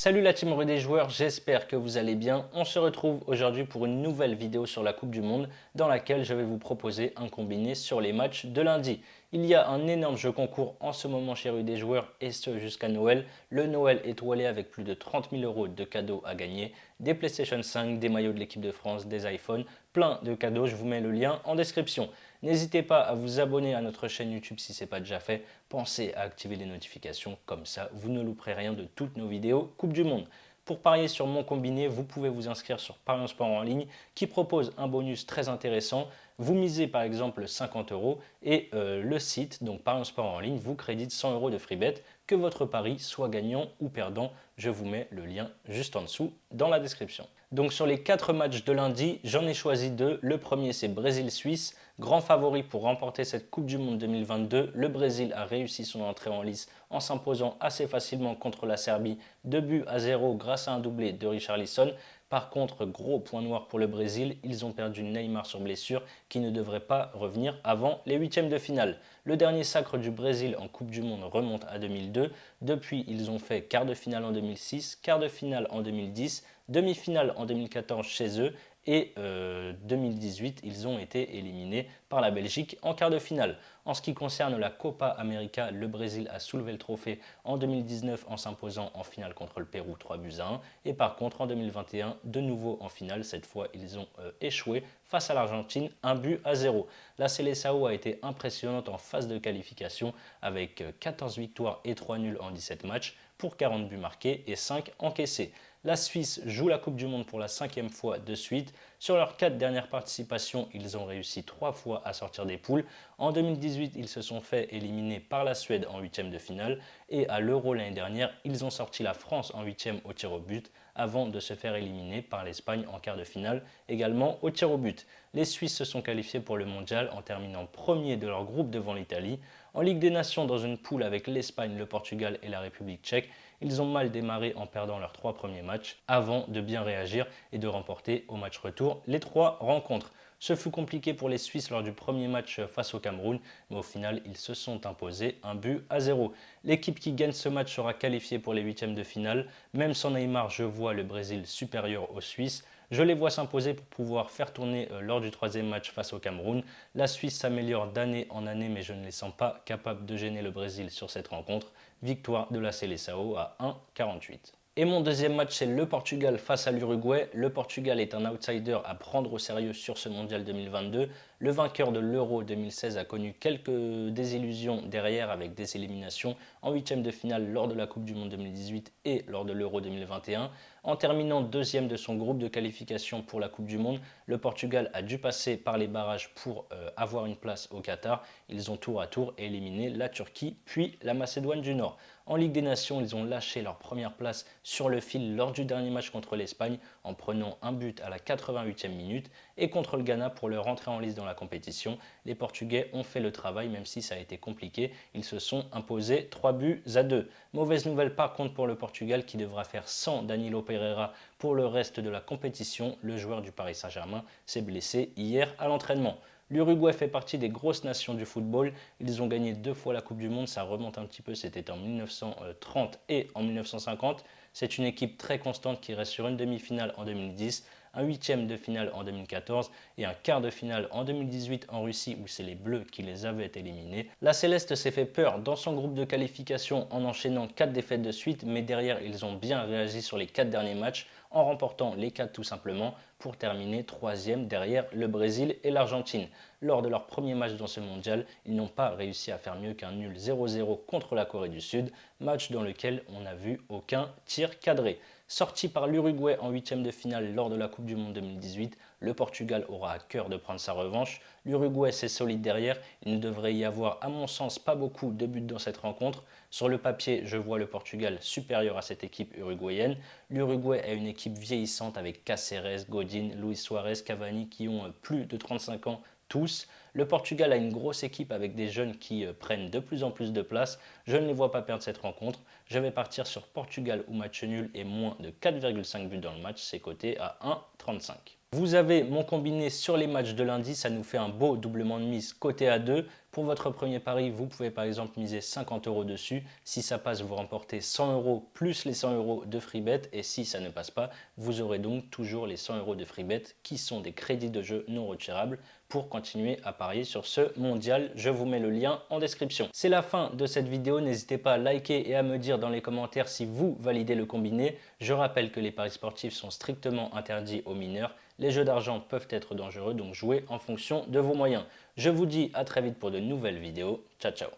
Salut la team Rue des joueurs, j'espère que vous allez bien. On se retrouve aujourd'hui pour une nouvelle vidéo sur la Coupe du Monde dans laquelle je vais vous proposer un combiné sur les matchs de lundi. Il y a un énorme jeu concours en ce moment chez Rue des joueurs et ce jusqu'à Noël. Le Noël étoilé avec plus de 30 000 euros de cadeaux à gagner, des PlayStation 5, des maillots de l'équipe de France, des iPhones, plein de cadeaux. Je vous mets le lien en description. N'hésitez pas à vous abonner à notre chaîne YouTube si ce n'est pas déjà fait. Pensez à activer les notifications, comme ça vous ne louperez rien de toutes nos vidéos Coupe du Monde. Pour parier sur mon combiné, vous pouvez vous inscrire sur Parions Sport en ligne qui propose un bonus très intéressant. Vous misez par exemple 50 euros et le site, donc Parions Sport en ligne, vous crédite 100 euros de free bet. Que votre pari soit gagnant ou perdant, je vous mets le lien juste en dessous dans la description. Donc sur les 4 matchs de lundi, j'en ai choisi 2. Le premier c'est Brésil-Suisse. Grand favori pour remporter cette Coupe du Monde 2022, le Brésil a réussi son entrée en lice en s'imposant assez facilement contre la Serbie 2-0 grâce à un doublé de Richarlison. Par contre, gros point noir pour le Brésil, ils ont perdu Neymar sur blessure qui ne devrait pas revenir avant les huitièmes de finale. Le dernier sacre du Brésil en Coupe du Monde remonte à 2002. Depuis, ils ont fait quart de finale en 2006, quart de finale en 2010, demi-finale en 2014 chez eux et 2018, ils ont été éliminés par la Belgique en quart de finale. En ce qui concerne la Copa América, le Brésil a soulevé le trophée en 2019 en s'imposant en finale contre le Pérou 3-1. Et par contre, en 2021, de nouveau en finale, cette fois, ils ont échoué face à l'Argentine, 1-0. La Seleção a été impressionnante en phase de qualification avec 14 victoires et 3 nuls en 17 matchs pour 40 buts marqués et 5 encaissés. La Suisse joue la Coupe du Monde pour la 5e fois de suite. Sur leurs 4 dernières participations, ils ont réussi 3 fois à sortir des poules. En 2018, ils se sont fait éliminer par la Suède en 8e de finale. Et à l'Euro l'année dernière, ils ont sorti la France en 8e au tir au but avant de se faire éliminer par l'Espagne en quart de finale, également au tir au but. Les Suisses se sont qualifiés pour le mondial en terminant premier de leur groupe devant l'Italie. En Ligue des Nations, dans une poule avec l'Espagne, le Portugal et la République tchèque, ils ont mal démarré en perdant leurs 3 premiers matchs avant de bien réagir et de remporter au match retour les 3 rencontres. Ce fut compliqué pour les Suisses lors du premier match face au Cameroun, mais au final, ils se sont imposés 1-0. L'équipe qui gagne ce match sera qualifiée pour les huitièmes de finale. Même sans Neymar, je vois le Brésil supérieur aux Suisses. Je les vois s'imposer pour pouvoir faire tourner lors du troisième match face au Cameroun. La Suisse s'améliore d'année en année, mais je ne les sens pas capables de gêner le Brésil sur cette rencontre. Victoire de la Seleção à 1,48. Et mon deuxième match, c'est le Portugal face à l'Uruguay. Le Portugal est un outsider à prendre au sérieux sur ce mondial 2022. Le vainqueur de l'Euro 2016 a connu quelques désillusions derrière avec des éliminations en huitième de finale lors de la Coupe du Monde 2018 et lors de l'Euro 2021. En terminant deuxième de son groupe de qualification pour la Coupe du Monde, le Portugal a dû passer par les barrages pour avoir une place au Qatar. Ils ont tour à tour éliminé la Turquie puis la Macédoine du Nord. En Ligue des Nations, ils ont lâché leur première place sur le fil lors du dernier match contre l'Espagne en prenant un but à la 88e minute et contre le Ghana pour leur entrée en lice dans la compétition. Les Portugais ont fait le travail même si ça a été compliqué. Ils se sont imposés 3-2. Mauvaise nouvelle par contre pour le Portugal qui devra faire sans Danilo Pereira pour le reste de la compétition. Le joueur du Paris Saint-Germain s'est blessé hier à l'entraînement. L'Uruguay fait partie des grosses nations du football. Ils ont gagné 2 fois la Coupe du Monde, ça remonte un petit peu, c'était en 1930 et en 1950. C'est une équipe très constante qui reste sur une demi-finale en 2010, un huitième de finale en 2014 et un quart de finale en 2018 en Russie où c'est les Bleus qui les avaient éliminés. La Céleste s'est fait peur dans son groupe de qualification en enchaînant 4 défaites de suite, mais derrière ils ont bien réagi sur les 4 derniers matchs en remportant les 4 tout simplement pour terminer troisième derrière le Brésil et l'Argentine. Lors de leur premier match dans ce mondial, ils n'ont pas réussi à faire mieux qu'un nul 0-0 contre la Corée du Sud, match dans lequel on n'a vu aucun tir cadré. Sorti par l'Uruguay en huitième de finale lors de la Coupe du Monde 2018, le Portugal aura à cœur de prendre sa revanche. L'Uruguay c'est solide derrière, il ne devrait y avoir à mon sens pas beaucoup de buts dans cette rencontre. Sur le papier, je vois le Portugal supérieur à cette équipe uruguayenne. L'Uruguay a une équipe vieillissante avec Cáceres, Godin, Luis Suarez, Cavani qui ont plus de 35 ans tous. Le Portugal a une grosse équipe avec des jeunes qui prennent de plus en plus de place. Je ne les vois pas perdre cette rencontre. Je vais partir sur Portugal ou match nul et moins de 4,5 buts dans le match. C'est coté à 1,35. Vous avez mon combiné sur les matchs de lundi, ça nous fait un beau doublement de mise côté A2. Pour votre premier pari, vous pouvez par exemple miser 50 € dessus. Si ça passe, vous remportez 100 € plus les 100 € de free bet. Et si ça ne passe pas, vous aurez donc toujours les 100 € de free bet qui sont des crédits de jeu non retirables pour continuer à parier sur ce mondial. Je vous mets le lien en description. C'est la fin de cette vidéo. N'hésitez pas à liker et à me dire dans les commentaires si vous validez le combiné. Je rappelle que les paris sportifs sont strictement interdits aux mineurs. Les jeux d'argent peuvent être dangereux, donc jouez en fonction de vos moyens. Je vous dis à très vite pour de nouvelles vidéos. Ciao, ciao.